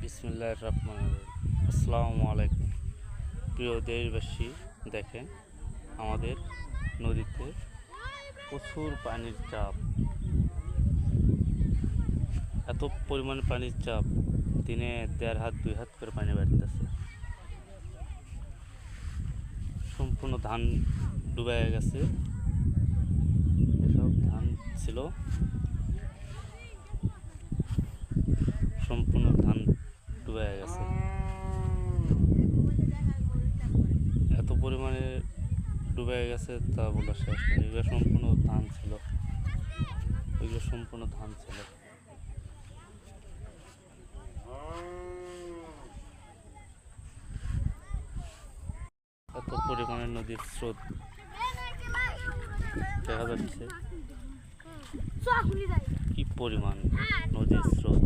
বিসমিল্লাহির রহমানির রহিম। আসসালামু আলাইকুম প্রিয় দেশবাসী, দেখেন আমাদের নদীতে প্রচুর পানির চাপ। এত পরিমাণে পানির চাপ, দিনে 1.5 হাত 2 হাত করে পানি বাড়তেছে। সম্পূর্ণ ধান ডুবে গেছে। এসব ধান ছিল, সম্পূর্ণ ধান ডুবে গেছে। এত পরিমাণে ডুবে গেছে তা বলা শেষ নেই। এগুলো সম্পূর্ণ ধান ছিল, এগুলো সম্পূর্ণ ধান ছিল। এত পরিমাণে নদীর স্রোত দেখা যাচ্ছে, কি পরিমাণ নদীর স্রোত।